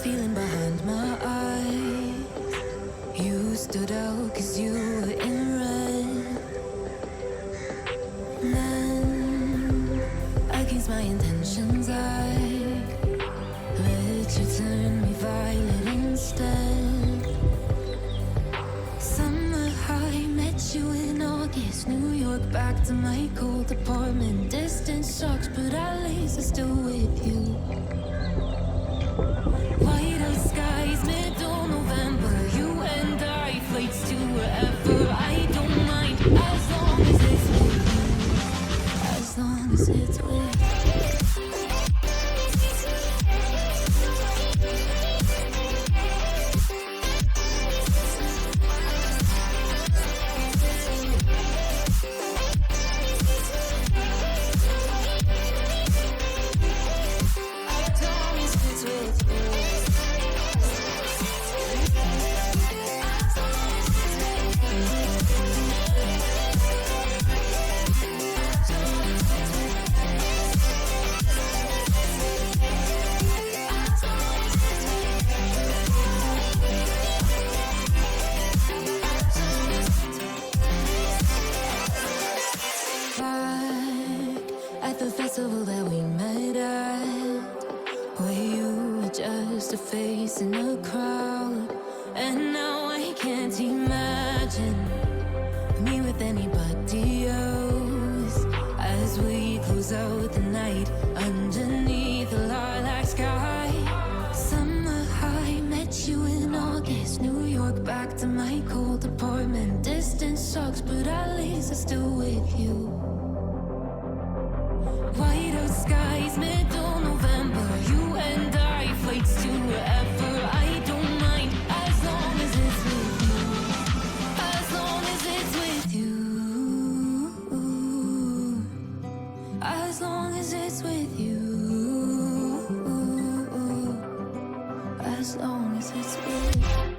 feeling behind my eyes. You stood out 'cause you were in red. Then, against my intentions, I let you turn me violet instead. Summer high, met you in August. New York, back to my cold apartment. Distance sucks, but at least I'm still with you. White out skies, middle November. You and I, flights to wherever. I don't mind, as long as it's with you. As long as it's with you. At the festival that we met at, where you were just a face in a crowd. And now I can't imagine me with anybody else. As we close out the night underneath the lilac sky. Summer high, met you in August. New York, back to my cold apartment. Distance sucks, but at least I'm still with you. White out skies, middle November. You and I, flights to wherever. I don't mind, as long as it's with you. As long as it's with you. As long as it's with you. As long as it's with you.